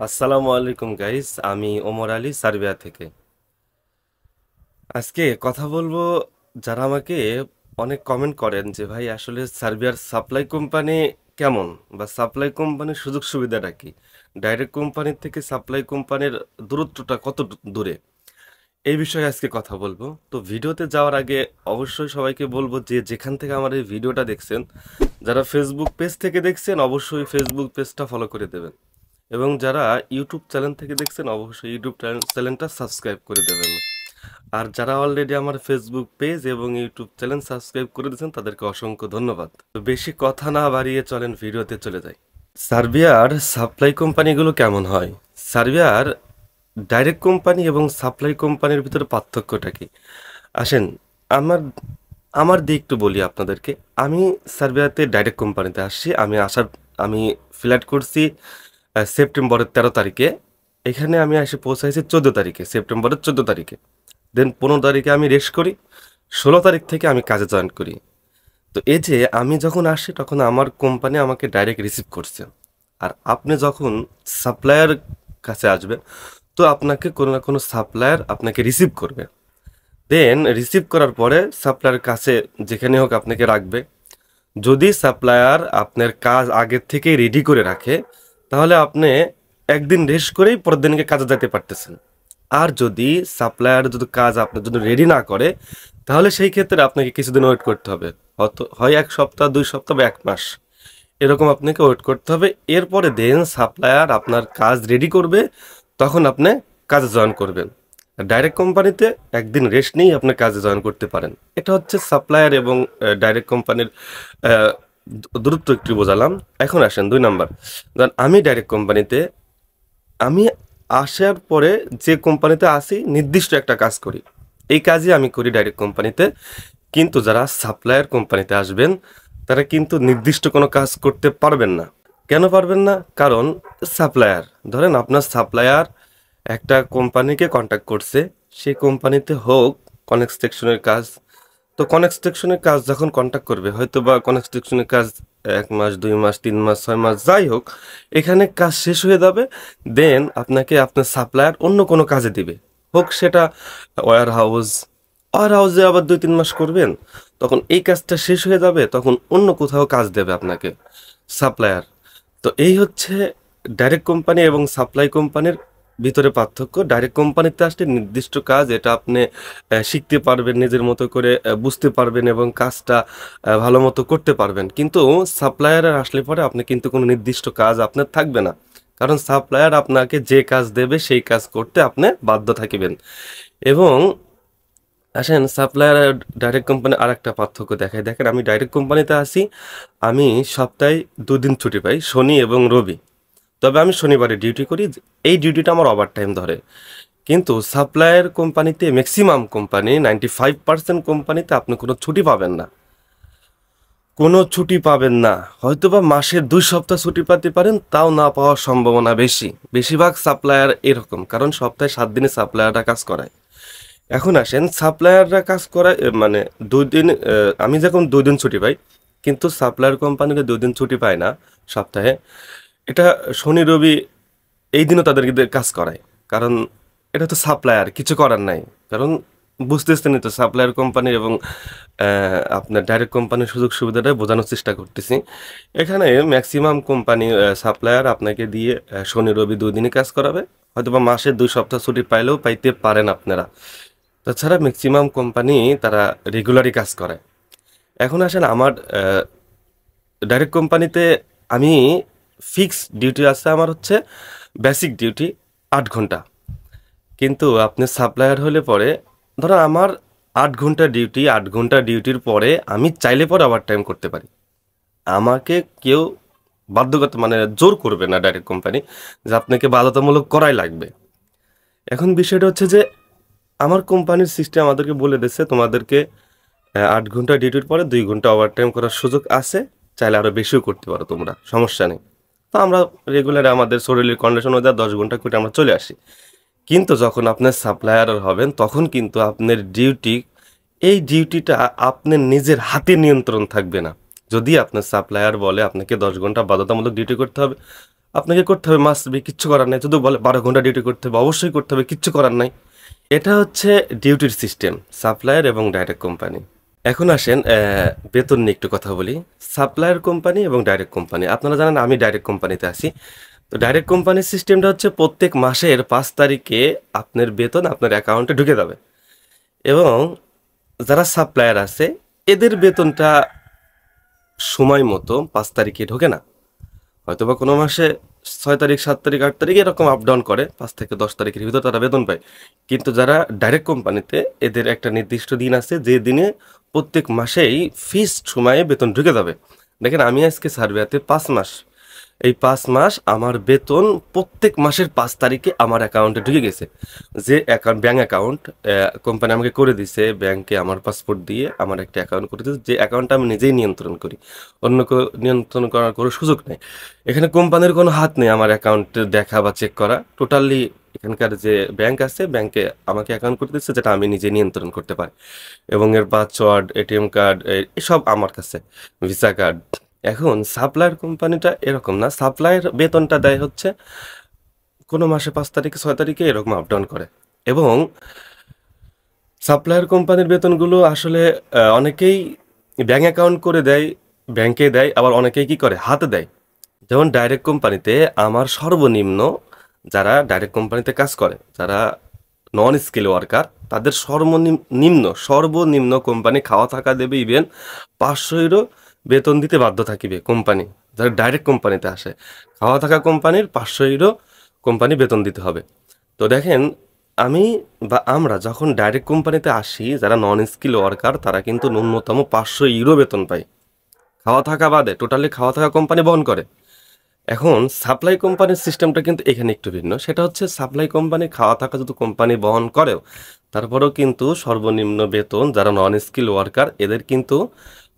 আসসালামু আলাইকুম গাইস, আমি ওমর আলী সার্বিয়া থেকে। আজকে কথা বলবো, যারা আমাকে অনেক কমেন্ট করেন যে ভাই আসলে সার্বিয়ার সাপ্লাই কোম্পানি কেমন, বা সাপ্লাই কোম্পানির সুযোগ সুবিধাটা কি, ডাইরেক্ট কোম্পানির থেকে সাপ্লাই কোম্পানির দূরত্বটা কত দূরে, এই বিষয়ে আজকে কথা বলবো। তো ভিডিওতে যাওয়ার আগে অবশ্যই সবাইকে বলবো যে যেখান থেকে আমার এই ভিডিওটা দেখছেন, যারা ফেসবুক পেজ থেকে দেখছেন অবশ্যই ফেসবুক পেজটা ফলো করে দেবেন, এবং যারা ইউটিউব চ্যানেল থেকে দেখছেন অবশ্যই ইউটিউব চ্যানেলটা সাবস্ক্রাইব করে দেবেন। আর যারা অলরেডি আমার ফেসবুক পেজ এবং ইউটিউব চ্যানেল সাবস্ক্রাইব করে দিয়েছেন তাদেরকে অসংখ্য ধন্যবাদ। তো বেশি কথা না বাড়িয়ে চলেন ভিডিওতে চলে যাই। সার্বিয়ার সাপ্লাই কোম্পানিগুলো কেমন হয়, সার্বিয়ার ডাইরেক্ট কোম্পানি এবং সাপ্লাই কোম্পানির ভিতরে পার্থক্যটা কি, আসেন আমার আমার দিক একটু বলি আপনাদেরকে। আমি সার্বিয়াতে ডাইরেক্ট কোম্পানিতে আসছি। আমি ফ্ল্যাট করছি সেপ্টেম্বরের 13 তারিখে। এখানে আমি এসে পৌঁছাইছি 14 তারিখে, সেপ্টেম্বরের 14 তারিখে। দেন 15 তারিখে আমি রেস্ট করি, 16 তারিখ থেকে আমি কাজে জয়েন করি। তো এই যে আমি যখন আসি তখন আমার কোম্পানি আমাকে ডাইরেক্ট রিসিভ করছে। আর আপনি যখন সাপ্লায়ার কাছে আসবেন, তো আপনাকে কোনো না কোনো সাপ্লায়ার আপনাকে রিসিভ করবে। দেন রিসিভ করার পরে সাপ্লায়ার কাছে যেখানে হোক আপনাকে রাখবে। যদি সাপ্লায়ার আপনার কাজ আগের থেকেই রেডি করে রাখে, তাহলে আপনি একদিন রেস্ট করেই পরের দিনকে কাজে যেতে পারতেছেন। আর যদি সাপ্লায়ার যদি কাজ আপনার জন্য রেডি না করে, তাহলে সেই ক্ষেত্রে আপনাকে কিছুদিন ওয়েট করতে হবে। হয় 1 সপ্তাহ, 2 সপ্তাহ বা 1 মাস, এরকম আপনাকে ওয়েট করতে হবে। এরপরে দেন সাপ্লায়ার আপনার কাজ রেডি করবে, তখন আপনি কাজে জয়েন করবেন। ডাইরেক্ট কোম্পানিতে একদিন রেস্ট নিয়েই আপনি কাজে জয়েন করতে পারেন। এটা হচ্ছে সাপ্লায়ার এবং ডাইরেক্ট কোম্পানির দূরত্ব একটু বোঝালাম। এখন আসেন 2 নাম্বার। ধরেন আমি ডাইরেক্ট কোম্পানিতে, আমি আসার পরে যে কোম্পানিতে আসি নির্দিষ্ট একটা কাজ করি, এই কাজই আমি করি ডাইরেক্ট কোম্পানিতে। কিন্তু যারা সাপ্লায়ার কোম্পানিতে আসবেন, তারা কিন্তু নির্দিষ্ট কোনো কাজ করতে পারবেন না। কেন পারবেন না? কারণ সাপ্লায়ার, ধরেন আপনার সাপ্লায়ার একটা কোম্পানিকে কন্ট্যাক্ট করছে, সেই কোম্পানিতে হোক কনস্ট্রাকশনের কাজ। তো কনস্ট্রাকশনের কাজ যখন কন্ট্যাক্ট করবে, হয়তো বা কনস্ট্রাকশনের কাজ 1 মাস, 2 মাস, 3 মাস, 6 মাস, যাই হোক, এখানে কাজ শেষ হয়ে যাবে। দেন আপনাকে আপনার সাপ্লায়ার অন্য কোনো কাজে দিবে, হোক সেটা ওয়্যার হাউস। ওয়্যার হাউসে আবার 2-3 মাস করবেন, তখন এই কাজটা শেষ হয়ে যাবে, তখন অন্য কোথাও কাজ দেবে আপনাকে সাপ্লায়ার। তো এই হচ্ছে ডাইরেক্ট কোম্পানি এবং সাপ্লাই কোম্পানির ভিতরে পার্থক্য। ডাইরেক্ট কোম্পানিতে আসলে নির্দিষ্ট কাজ, এটা আপনি শিখতে পারবেন, নিজের মতো করে বুঝতে পারবেন এবং কাজটা ভালো মতো করতে পারবেন। কিন্তু সাপ্লায়ারে আসলে পরে আপনি কিন্তু কোনো নির্দিষ্ট কাজ আপনার থাকবে না, কারণ সাপ্লায়ার আপনাকে যে কাজ দেবে সেই কাজ করতে আপনি বাধ্য থাকিবেন। এবং আসেন সাপ্লায়ার আর ডাইরেক্ট কোম্পানি আর একটা পার্থক্য দেখায়। দেখেন, আমি ডাইরেক্ট কোম্পানিতে আসি, আমি সপ্তাহে 2 দিন ছুটি পাই, শনি এবং রবি। তবে আমি শনিবারে ডিউটি করি, এই ডিউটিটা আমার ওভার টাইম ধরে। কিন্তু সাপ্লায়ার কোম্পানিতে ম্যাক্সিমাম কোম্পানি, 95% কোম্পানিতে আপনি কোনো ছুটি পাবেন না, কোনো ছুটি পাবেন না। হয়তোবা মাসে 2 সপ্তাহ ছুটি পেতে পারেন, তাও না পাওয়ার সম্ভাবনা বেশি। বেশিরভাগ সাপ্লায়ার এরকম, কারণ সপ্তাহে 7 দিনে সাপ্লায়াররা কাজ করায়। এখন আসেন সাপ্লায়াররা কাজ করায় মানে 2 দিন, আমি যখন 2 দিন ছুটি পাই, কিন্তু সাপ্লায়ার কোম্পানিকে 2 দিন ছুটি পায় না সপ্তাহে। এটা শনি রবি এই দিনও তাদেরকে দিয়ে কাজ করায়, কারণ এটা তো সাপ্লায়ার, কিছু করার নাই। কারণ বুঝতেছেনই তো সাপ্লায়ার কোম্পানি এবং আপনার ডাইরেক্ট কোম্পানির সুযোগ সুবিধাটা বোঝানোর চেষ্টা করতেছি। এখানে ম্যাক্সিমাম কোম্পানি সাপ্লায়ার আপনাকে দিয়ে শনি রবি 2 দিনই কাজ করাবে। হয়তো বা মাসে 2 সপ্তাহ ছুটি পাইলেও পাইতে পারেন আপনারা। তাছাড়া ম্যাক্সিমাম কোম্পানি তারা রেগুলারই কাজ করায়। এখন আসেন আমার ডাইরেক্ট কোম্পানিতে, আমি ফিক্স ডিউটি আছে আমার, হচ্ছে বেসিক ডিউটি 8 ঘন্টা। কিন্তু আপনি সাপ্লায়ার হলে পরে, ধরো আমার 8 ঘন্টা ডিউটি, 8 ঘন্টা ডিউটির পরে আমি চাইলে পরে ওভার টাইম করতে পারি। আমাকে কেউ বাধ্যগত মানে জোর করবে না ডাইরেক্ট কোম্পানি যে আপনাকে বাধ্যতামূলক করাই লাগবে। এখন বিষয়টা হচ্ছে যে আমার কোম্পানির সিস্টেম আমাদেরকে বলে দিচ্ছে, তোমাদেরকে 8 ঘন্টা ডিউটির পরে 2 ঘন্টা ওভার টাইম করার সুযোগ আছে, চাইলে আরও বেশিও করতে পারো তোমরা, সমস্যা নেই। তো আমরা রেগুলার আমাদের শরীরের কন্ডিশন অনুযায়ী 10 ঘন্টা করে আমরা চলে আসি। কিন্তু যখন আপনার সাপ্লায়ার হবেন, তখন কিন্তু আপনার ডিউটি, এই ডিউটিটা আপনার নিজের হাতে নিয়ন্ত্রণ থাকবে না। যদি আপনার সাপ্লায়ার বলে আপনাকে 10 ঘন্টা বাধ্যতামূলক ডিউটি করতে হবে, আপনাকে করতে হবে, মাস্ট বি, কিচ্ছু করার নাই। যদি বলে 12 ঘন্টা ডিউটি করতে হবে, অবশ্যই করতে হবে, কিচ্ছু করার নাই। এটা হচ্ছে ডিউটির সিস্টেম সাপ্লায়ার এবং ডাইরেক্ট কোম্পানি। এখন আসেন বেতন নিয়ে একটু কথা বলি। সাপ্লায়ার কোম্পানি এবং ডাইরেক্ট কোম্পানি, আপনারা জানেন আমি ডাইরেক্ট কোম্পানিতে আছি। তো ডাইরেক্ট কোম্পানির সিস্টেমটা হচ্ছে প্রত্যেক মাসের 5 তারিখে আপনার বেতন আপনার অ্যাকাউন্টে ঢুকে যাবে, এবং যারা সাপ্লায়ার আছে এদের বেতনটা সময় মতো 5 তারিখে ঢোকে না। হয়তোবা কোনো মাসে 6 তারিখ, 7 তারিখ, 8 তারিখ এরকম আপ ডাউন করে, 5 থেকে 10 তারিখের ভিতর তারা বেতন পায়। কিন্তু যারা ডাইরেক্ট কোম্পানিতে, এদের একটা নির্দিষ্ট দিন আছে যে দিনে প্রত্যেক মাসেই ফিক্সড সময়ে বেতন ঢুকে যাবে। দেখেন আমি আজকে সার্ভেতে 5 মাস, এই 5 মাস আমার বেতন প্রত্যেক মাসের 5 তারিখে আমার অ্যাকাউন্টে ঢুকে গেছে। যে অ্যাকাউন্ট, ব্যাঙ্ক অ্যাকাউন্ট কোম্পানি আমাকে করে দিছে, ব্যাংকে আমার পাসপোর্ট দিয়ে আমার একটা অ্যাকাউন্ট করে দিয়েছে, যে অ্যাকাউন্টটা আমি নিজেই নিয়ন্ত্রণ করি, অন্য কেউ নিয়ন্ত্রণ করার কোনো সুযোগ নেই। এখানে কোম্পানির কোনো হাত নেই আমার অ্যাকাউন্ট দেখা বা চেক করা, টোটালি এখানকার যে ব্যাংক আছে, ব্যাংকে আমাকে অ্যাকাউন্ট করে দিচ্ছে, যেটা আমি নিজে নিয়ন্ত্রণ করতে পারি। এবং এর পাসওয়ার্ড, এটিএম কার্ড, এসব আমার কাছে, ভিসা কার্ড। এখন সাপ্লায়ার কোম্পানিটা এরকম না, সাপ্লায়ার বেতনটা দেয় হচ্ছে কোনো মাসে 5 তারিখে, 6 তারিখে এরকম আপ ডাউন করে। এবং সাপ্লায়ার কোম্পানির বেতনগুলো আসলে অনেকেই ব্যাঙ্ক অ্যাকাউন্ট করে দেয়, ব্যাংকে দেয়, আবার অনেকেই কি করে হাতে দেয়। যেমন ডাইরেক্ট কোম্পানিতে আমার সর্বনিম্ন, যারা ডাইরেক্ট কোম্পানিতে কাজ করে, যারা নন স্কিল ওয়ার্কার, তাদের সর্বনিম্ন কোম্পানি খাওয়া থাকা দেবে, ইভেন 500 ইউরো বেতন দিতে বাধ্য থাকিবে কোম্পানি। যারা ডাইরেক্ট কোম্পানিতে আসে, খাওয়া থাকা কোম্পানির 500 ইউরো কোম্পানি বেতন দিতে হবে। তো দেখেন, আমি বা আমরা যখন ডাইরেক্ট কোম্পানিতে আসি, যারা নন স্কিল ওয়ার্কার, তারা কিন্তু ন্যূনতম 500 ইউরো বেতন পায়, খাওয়া থাকা বাদে। টোটালি খাওয়া থাকা কোম্পানি বহন করে। এখন সাপ্লাই কোম্পানির সিস্টেমটা কিন্তু এখানে একটু ভিন্ন। সেটা হচ্ছে সাপ্লাই কোম্পানি খাওয়া থাকা যদি কোম্পানি বহন করেও, তারপরেও কিন্তু সর্বনিম্ন বেতন, যারা নন স্কিল ওয়ার্কার, এদের কিন্তু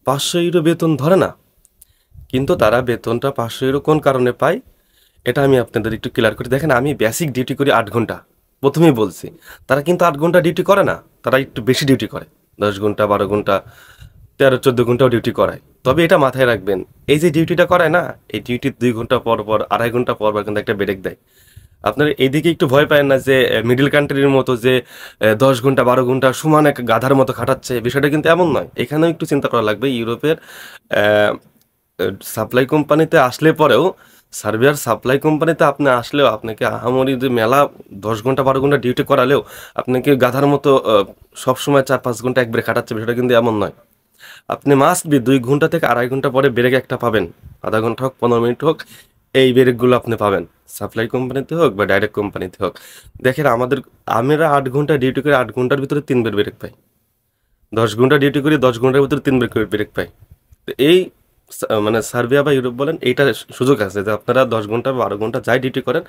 500 ইউরো বেতন ধরে না। কিন্তু তারা বেতনটা 500 ইউরো কোন কারণে পায়, এটা আমি আপনাদের একটু ক্লিয়ার করি। দেখেন, আমি বেসিক ডিউটি করি 8 ঘন্টা, প্রথমেই বলছি। তারা কিন্তু 8 ঘন্টা ডিউটি করে না, তারা একটু বেশি ডিউটি করে, 10 ঘন্টা, 12 ঘন্টা, 13-14 ঘন্টাও ডিউটি করায়। তবে এটা মাথায় রাখবেন, এই যে ডিউটিটা করায় না, এই ডিউটির 2 ঘন্টা পর পর, 2.5 ঘন্টা পর পর কিন্তু একটা ব্রেক দেয়। আপনার এইদিকে একটু ভয় পায় না যে মিডল কান্ট্রির মতো যে 10 ঘন্টা, 12 ঘন্টা সমান এক গাধার মতো খাটাচ্ছে, বিষয়টা কিন্তু এমন নয়। এখানেও একটু চিন্তা করা লাগবে। ইউরোপের সাপ্লাই কোম্পানিতে আসলে পরেও, সার্বিয়ার সাপ্লাই কোম্পানিতে আপনি আসলেও আপনাকে আহামরি যে মেলা 10 ঘন্টা, 12 ঘন্টা ডিউটি করালেও আপনাকে গাধার মতো সবসময় 4-5 ঘন্টা একবারে খাটাচ্ছে, বিষয়টা কিন্তু এমন নয়। আপনি মাস্ট বি 2 ঘন্টা থেকে 2.5 ঘন্টা পরে ব্রেক একটা পাবেন, আধা ঘন্টা হোক, 15 মিনিট হোক, এই ব্রেকগুলো আপনি পাবেন, সাপ্লাই কোম্পানিতে হোক বা ডাইরেক্ট কোম্পানিতে হোক। দেখেন, আমরা 8 ঘন্টা ডিউটি করে 8 ঘন্টার ভিতরে 3 বার ব্রেক পাই, 10 ঘন্টা ডিউটি করি 10 ঘন্টার ভিতরে 3 বার করে ব্রেক পাই। তো এই মানে সার্বিয়া বা ইউরোপ বলেন, এইটা সুযোগ আছে যে আপনারা 10 ঘন্টা বা 12 ঘন্টা যাই ডিউটি করেন,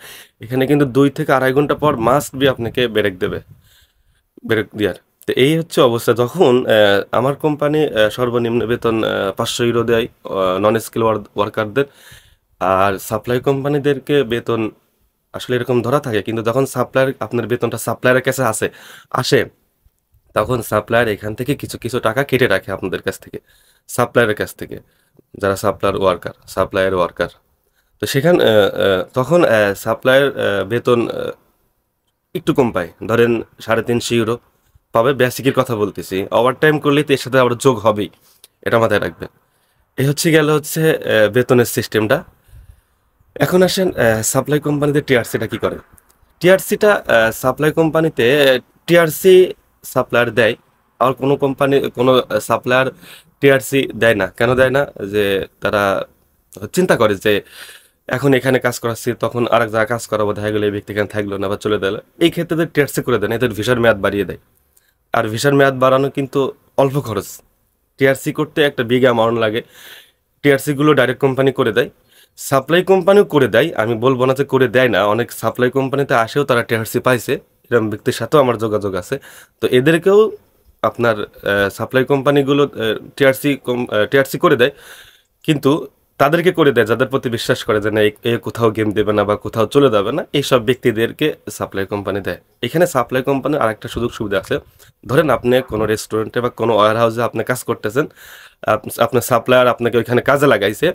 এখানে কিন্তু 2 থেকে 2.5 ঘন্টা পর মাস্ট বি আপনাকে ব্রেক দেবে, ব্রেক দেওয়ার। তো এই হচ্ছে অবস্থা। যখন আমার কোম্পানি সর্বনিম্ন বেতন 500 ইউরো দেয় নন স্কিল ওয়ার্কারদের, আর সাপ্লাই কোম্পানিদেরকে বেতন আসলে এরকম ধরা থাকে। কিন্তু যখন সাপ্লায়ার, আপনার বেতনটা সাপ্লায়ারের কাছে আসে, তখন সাপ্লায়ার এখান থেকে কিছু কিছু টাকা কেটে রাখে আপনাদের কাছ থেকে, সাপ্লায়ারের কাছ থেকে, যারা সাপ্লায়ার ওয়ার্কার। তো তখন সাপ্লায়ার বেতন একটু কম পায়, ধরেন 350 ইউরো পাবে। বেসিকের কথা বলতেছি, ওভার টাইম করলে তো এর সাথে আবার যোগ হবেই, এটা মাথায় রাখবেন। এই হচ্ছে বেতনের সিস্টেমটা। এখন আসেন সাপ্লাই কোম্পানিতে টিআরসিটা কি করে। টিআরসিটা সাপ্লাই কোম্পানিতে, টিআরসি সাপ্লায়ার দেয়, আর কোনো সাপ্লায়ার টিআরসি দেয় না। কেন দেয় না? যে তারা চিন্তা করে যে এখন এখানে কাজ করাচ্ছি, তখন আরেক জায়গায় কাজ করাবো, দেখা গেলো এই ব্যক্তি এখানে থাকলো না বা চলে গেল। এই ক্ষেত্রে টিআরসি করে দেয় না, এদের ভিসার মেয়াদ বাড়িয়ে দেয়। আর ভিসার মেয়াদ বাড়ানো কিন্তু অল্প খরচ, টিআরসি করতে একটা বিগ অ্যামাউন্ট লাগে। টিআরসিগুলো ডাইরেক্ট কোম্পানি করে দেয়, সাপ্লাই কোম্পানিও করে দেয়। আমি বলবো না যে করে দেয় না, অনেক সাপ্লাই কোম্পানিতে আসেও তারা টিআরসি পাইছে, এরকম ব্যক্তির সাথেও আমার যোগাযোগ আছে। তো এদেরকেও আপনার সাপ্লাই কোম্পানিগুলো টিআরসি করে দেয়, কিন্তু তাদেরকে করে দেয় যাদের প্রতি বিশ্বাস করে যে না, এ কোথাও গেম দেবে না বা কোথাও চলে যাবে না, এইসব ব্যক্তিদেরকে সাপ্লাই কোম্পানি দেয়। এখানে সাপ্লাই কোম্পানির আরেকটা সুযোগ সুবিধা আছে। ধরেন আপনি কোনো রেস্টুরেন্টে বা কোনো ওয়্যার হাউসে আপনি কাজ করতেছেন, আপনার সাপ্লায়ার আপনাকে ওইখানে কাজে লাগাইছে,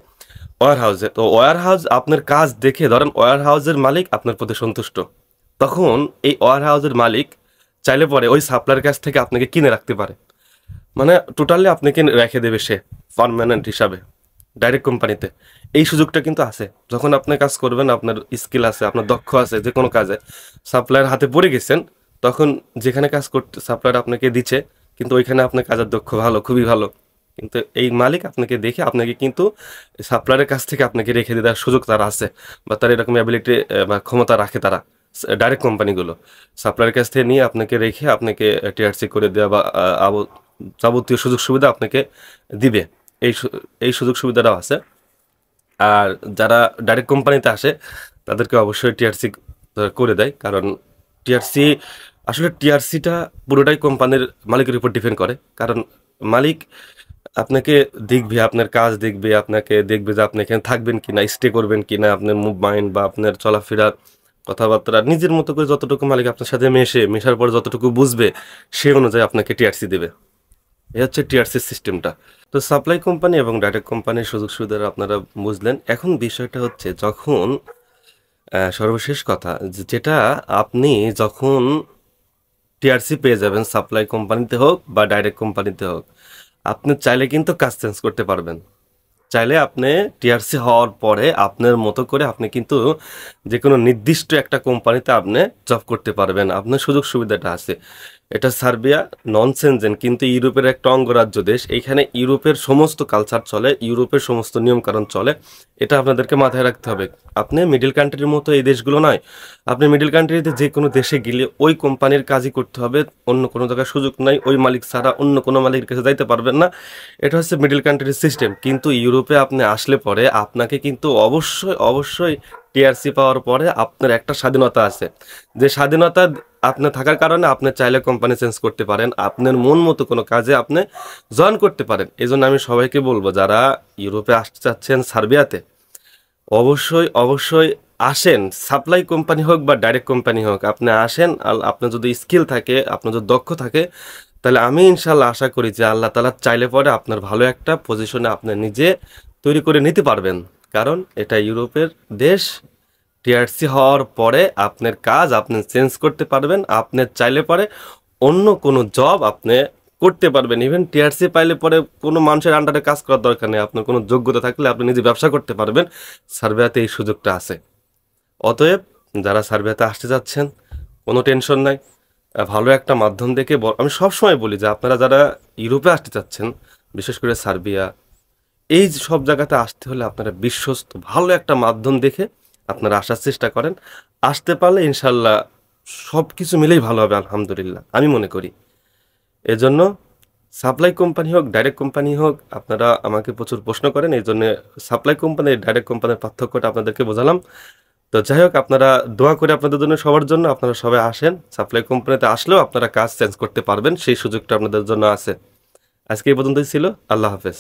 ওয়্যার হাউসে, তো ওয়্যার হাউস আপনার কাজ দেখে, ধরেন ওয়্যার হাউসের মালিক আপনার প্রতি সন্তুষ্ট, তখন এই ওয়্যার হাউসের মালিক চাইলে পরে ওই সাপ্লায়ার কাছ থেকে আপনাকে কিনে রাখতে পারে, মানে টোটালি আপনাকে রেখে দেবে সে পার্মানেন্ট হিসাবে ডাইরেক্ট কোম্পানিতে। এই সুযোগটা কিন্তু আছে, যখন আপনি কাজ করবেন, আপনার স্কিল আছে, আপনার দক্ষ আছে, যে কোনো কাজে সাপ্লায়ার হাতে পড়ে গেছেন, তখন যেখানে কাজ করতে সাপ্লায়ার আপনাকে দিচ্ছে, কিন্তু ওইখানে আপনার কাজের দক্ষ ভালো, খুবই ভালো, কিন্তু এই মালিক আপনাকে দেখে আপনাকে কিন্তু সাপ্লায়ারের কাছ থেকে আপনাকে রেখে দেওয়ার সুযোগ তার আছে, বা তার এরকম অ্যাবিলিটি বা ক্ষমতা রাখে তারা, ডাইরেক্ট কোম্পানিগুলো সাপ্লায়ারের কাছ থেকে নিয়ে আপনাকে রেখে আপনাকে টিআরসি করে দেওয়া বা যাবতীয় সুযোগ সুবিধা আপনাকে দিবে। এই সুযোগ সুবিধাটাও আছে। আর যারা ডাইরেক্ট কোম্পানিতে আসে তাদেরকে অবশ্যই টিআরসি করে দেয়, কারণ টিআরসি, আসলে টিআরসিটা পুরোটাই কোম্পানির মালিকের উপর ডিপেন্ড করে। কারণ মালিক আপনাকে দেখবে, আপনার কাজ দেখবে, আপনাকে দেখবে যে আপনি এখানে থাকবেন কিনা, স্টে করবেন কিনা, আপনার মুভমেন্ট বা আপনার চলাফেরা, কথাবার্তা নিজের মতো করে যতটুকু মালিক আপনার সাথে মেশার পর যতটুকু বুঝবে, সে অনুযায়ী আপনাকে টিআরসি দেবে। এই হচ্ছে টিআরসি সিস্টেমটা। তো সাপ্লাই কোম্পানি এবং ডাইরেক্ট কোম্পানির সুযোগ সুবিধা আপনারা বুঝলেন। এখন বিষয়টা হচ্ছে, যখন সর্বশেষ কথা, যেটা আপনি যখন টিআরসি পেয়ে যাবেন, সাপ্লাই কোম্পানিতে হোক বা ডাইরেক্ট কোম্পানিতে হোক, আপনি চাইলে কিন্তু কাজ চেঞ্জ করতে পারবেন। চাইলে আপনি টিআরসি হওয়ার পরে আপনার মতো করে আপনি কিন্তু যে কোনো নির্দিষ্ট একটা কোম্পানিতে আপনি জব করতে পারবেন, আপনার সুযোগ সুবিধাটা আছে। এটা সার্বিয়া নন সেনজেন, কিন্তু ইউরোপের একটা অঙ্গরাজ্য দেশ, এইখানে ইউরোপের সমস্ত কালচার চলে, ইউরোপের সমস্ত নিয়মকানুন চলে, এটা আপনাদেরকে মাথায় রাখতে হবে। আপনি মিডল কান্ট্রির মতো এই দেশগুলো নয়, আপনি মিডল কান্ট্রিতে যে কোনো দেশে গেলে ওই কোম্পানির কাজই করতে হবে, অন্য কোনো জায়গায় সুযোগ নাই, ওই মালিক ছাড়া অন্য কোনো মালিকের কাছে যাইতে পারবেন না। এটা হচ্ছে মিডল কান্ট্রির সিস্টেম। কিন্তু ইউরোপে আপনি আসলে পরে আপনাকে কিন্তু অবশ্যই অবশ্যই টিআরসি পাওয়ার পরে আপনার একটা স্বাধীনতা আছে, যে স্বাধীনতা আপনার থাকার কারণে আপনি চাইলে কোম্পানি চেঞ্জ করতে পারেন, আপনার মন মতো কোনো কাজে আপনি জয়েন করতে পারেন। এই জন্য আমি সবাইকে বলবো, যারা ইউরোপে আসতে চাচ্ছেন সার্বিয়াতে, অবশ্যই অবশ্যই আসেন, সাপ্লাই কোম্পানি হোক বা ডাইরেক্ট কোম্পানি হোক, আপনি আসেন। আর আপনার যদি স্কিল থাকে, আপনার যদি দক্ষ থাকে, তাহলে আমি ইনশাল্লাহ আশা করি যে আল্লাহ তাআলা চাইলে পরে আপনার ভালো একটা পজিশনে আপনি নিজে তৈরি করে নিতে পারবেন। কারণ এটা ইউরোপের দেশ, টিআরসি হওয়ার পরে আপনার কাজ আপনি চেঞ্জ করতে পারবেন, আপনি চাইলে পরে অন্য কোনো জব আপনি করতে পারবেন। ইভেন টিআরসি পাইলে পরে কোনো মানুষের আন্ডারে কাজ করার দরকার নেই, আপনার কোনো যোগ্যতা থাকলে আপনি নিজে ব্যবসা করতে পারবেন। সার্বিয়াতে এই সুযোগটা আছে। অতএব যারা সার্বিয়াতে আসতে যাচ্ছেন, কোনো টেনশন নাই, ভালো একটা মাধ্যম দেখে, আমি সবসময় বলি যে আপনারা যারা ইউরোপে আসতে চাচ্ছেন, বিশেষ করে সার্বিয়া, এই যে সব জায়গাতে আসতে হলে আপনারা বিশ্বস্ত ভালো একটা মাধ্যম দেখে আপনারা আসার চেষ্টা করেন। আসতে পারলে ইনশাল্লাহ সব কিছু মিলেই ভালো হবে, আলহামদুলিল্লাহ আমি মনে করি। এজন্য সাপ্লাই কোম্পানি হোক ডাইরেক্ট কোম্পানি হোক, আপনারা আমাকে প্রচুর প্রশ্ন করেন, এই জন্য সাপ্লাই কোম্পানি ডাইরেক্ট কোম্পানির পার্থক্যটা আপনাদেরকে বোঝালাম। তো যাই হোক, আপনারা দোয়া করে আপনাদের জন্য, সবার জন্য, আপনারা সবাই আসেন। সাপ্লাই কোম্পানিতে আসলেও আপনারা কাজ চেঞ্জ করতে পারবেন, সেই সুযোগটা আপনাদের জন্য আছে। আজকে এই পর্যন্তই ছিল। আল্লাহ হাফেজ।